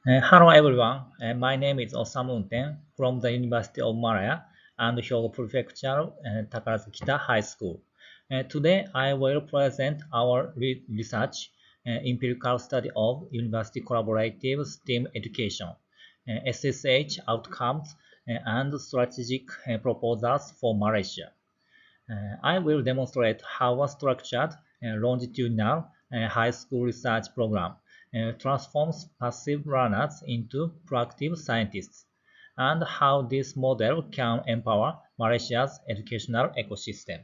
Hello everyone, my name is Osamu Unten from the University of Malaya and Hyogo Prefectural Takarazuka High School. Today I will present our research empirical study of university collaborative STEAM education, SSH outcomes and strategic proposals for Malaysia. I will demonstrate how a structured longitudinal high school research program transforms passive learners into proactive scientists, and how this model can empower Malaysia's educational ecosystem.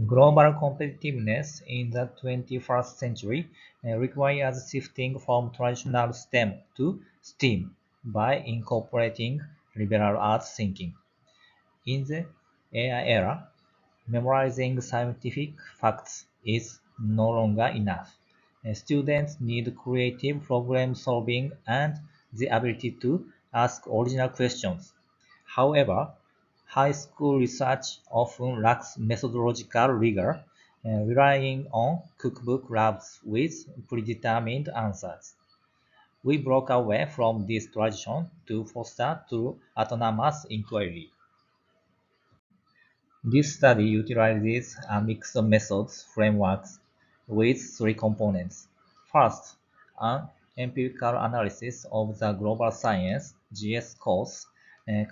Global competitiveness in the 21st century requires shifting from traditional STEM to STEAM by incorporating liberal arts thinking. In the AI era, memorizing scientific facts is no longer enough. Students need creative problem solving and the ability to ask original questions. However, high school research often lacks methodological rigor, relying on cookbook labs with predetermined answers. We broke away from this tradition to foster true autonomous inquiry. This study utilizes a mix of methods frameworks with three components. First, an empirical analysis of the global science GS course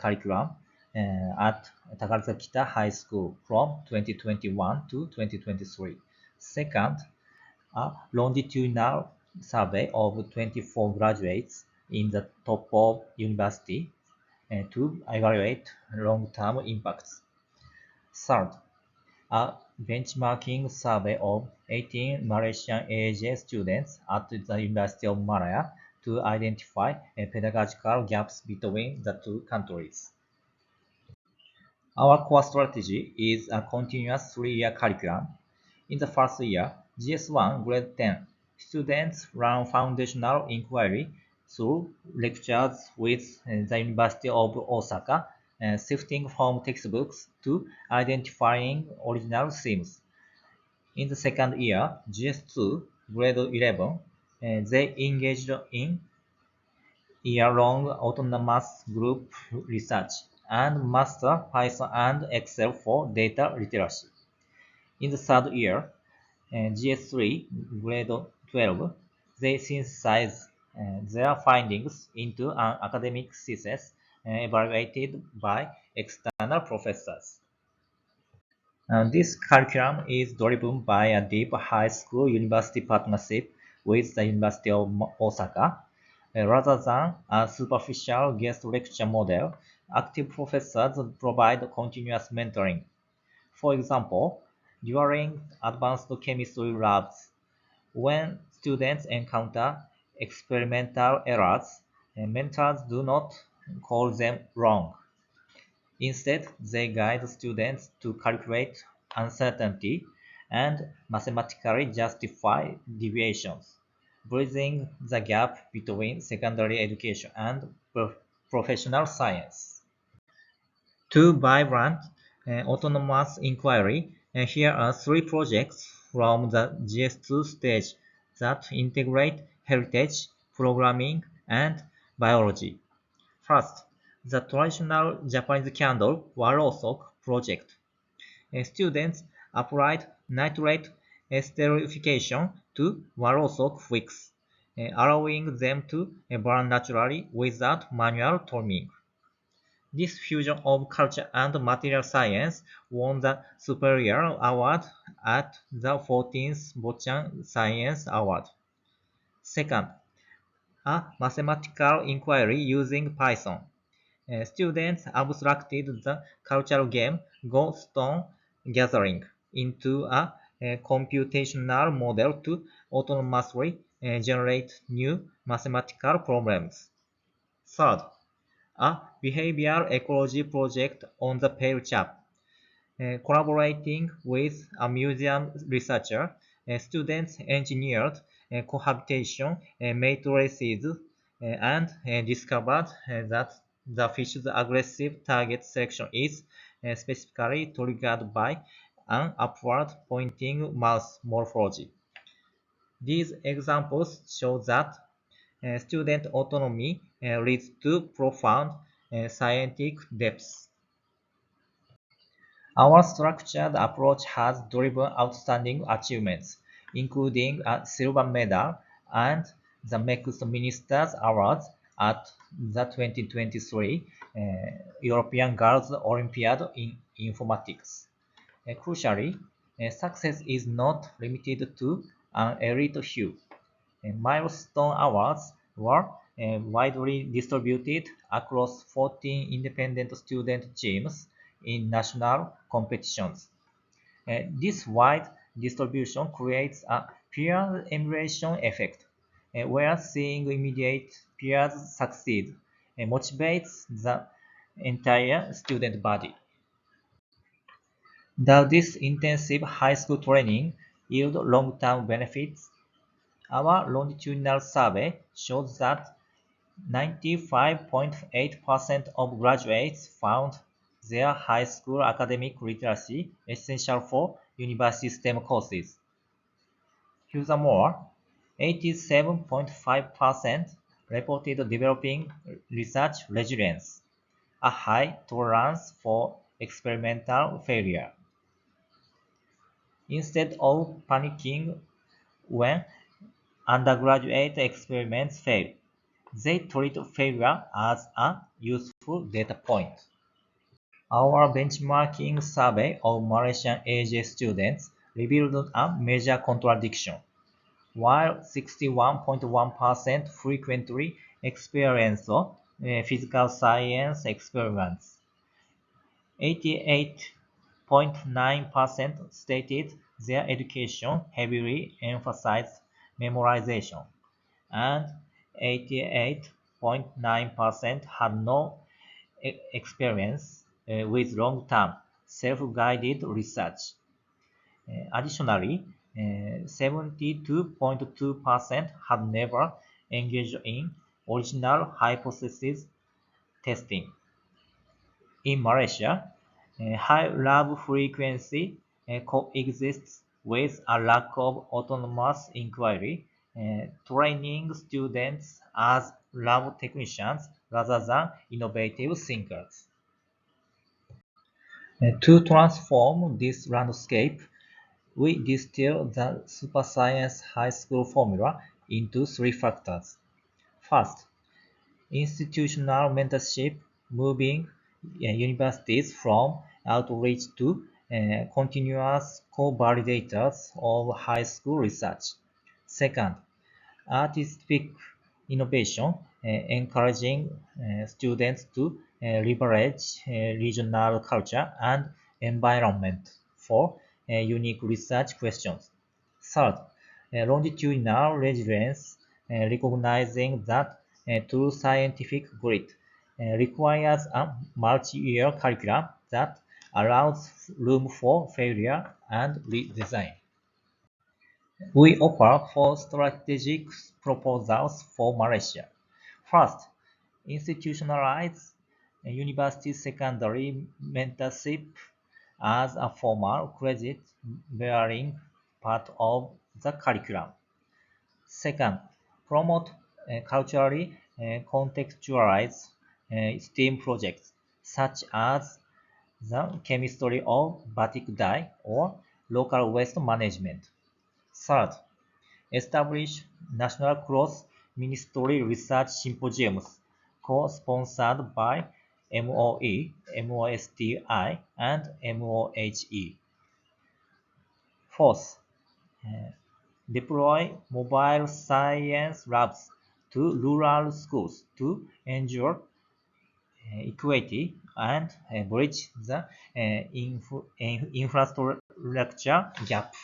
curriculum at Takarazuka High School from 2021 to 2023. Second, a longitudinal survey of 24 graduates in the top of university to evaluate long-term impacts. Third, a benchmarking survey of 18 Malaysian AAJ students at the University of Malaya to identify pedagogical gaps between the two countries. Our core strategy is a continuous three-year curriculum. In the first year, GS1 grade 10, students learn foundational inquiry through lectures with the University of Osaka, shifting from textbooks to identifying original themes. In the second year, GS2 grade 11, they engaged in year-long autonomous group research and master Python and Excel for data literacy. In the third year, GS3 grade 12, they synthesize their findings into an academic thesis evaluated by external professors. This curriculum is driven by a deep high school university partnership with the University of Osaka. Rather than a superficial guest lecture model, active professors provide continuous mentoring. For example, during advanced chemistry labs, when students encounter experimental errors, mentors do not call them wrong. Instead, they guide students to calculate uncertainty and mathematically justify deviations, bridging the gap between secondary education and professional science. To vibrant autonomous inquiry, here are three projects from the GS2 stage that integrate heritage, programming, and biology. First, the traditional Japanese candle Warosok project. Students applied nitrate esterification to Warosok wicks, allowing them to burn naturally without manual toning. This fusion of culture and material science won the Superior Award at the 14th Bochan Science Award. Second, a mathematical inquiry using Python. Students abstracted the cultural game Go Stone Gathering into a computational model to autonomously generate new mathematical problems. Third, a behavioral ecology project on the Pale Chap. Collaborating with a museum researcher, students engineered cohabitation matrices and discovered that the fish's aggressive target selection is specifically triggered by an upward-pointing mouth morphology. These examples show that student autonomy leads to profound scientific depth. Our structured approach has driven outstanding achievements, including a silver medal and the Mixed Ministers Awards at the 2023 European Girls Olympiad in Informatics. Crucially, success is not limited to an elite few. Milestone awards were widely distributed across 14 independent student teams in national competitions. This wide distribution creates a peer emulation effect, where seeing immediate peers succeed motivates the entire student body. Does this intensive high school training yield long-term benefits? Our longitudinal survey shows that 95.8% of graduates found their high school academic literacy essential for university STEM courses. Furthermore, 87.5% reported developing research resilience, a high tolerance for experimental failure. Instead of panicking when undergraduate experiments fail, they treat failure as a useful data point. Our benchmarking survey of Malaysian AJ students revealed a major contradiction. While 61.1% frequently experienced physical science experiments, 88.9% stated their education heavily emphasized memorization, and 88.9% had no experience with long-term self-guided research. Additionally, 72.2% had never engaged in original hypothesis testing. In Malaysia, high lab frequency coexists with a lack of autonomous inquiry, training students as lab technicians rather than innovative thinkers. To transform this landscape, we distill the super science high school formula into three factors. First, institutional mentorship, moving universities from outreach to continuous co-validators of high school research. Second, artistic innovation, encouraging students to leverage regional culture and environment for unique research questions. Third, longitudinal resilience, recognizing that true scientific grit requires a multi-year curriculum that allows room for failure and redesign. We offer four strategic proposals for Malaysia. First, institutionalize university secondary mentorship as a formal credit-bearing part of the curriculum. Second, promote culturally contextualized STEAM projects such as the chemistry of batik dye or local waste management. Third, establish national cross-ministry research symposiums co-sponsored by MOE, MOSTI, and MOHE. Fourth, deploy mobile science labs to rural schools to ensure equity and bridge the infrastructure gap.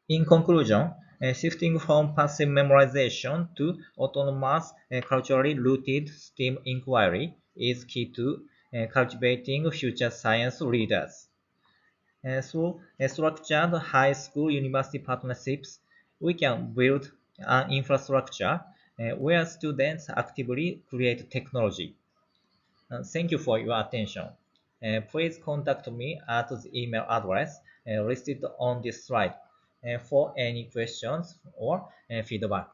In conclusion, shifting from passive memorization to autonomous, culturally rooted STEAM inquiry is key to cultivating future science leaders. Through structured high school university partnerships, we can build an infrastructure where students actively create technology. Thank you for your attention. Please contact me at the email address listed on this slide for any questions or feedback.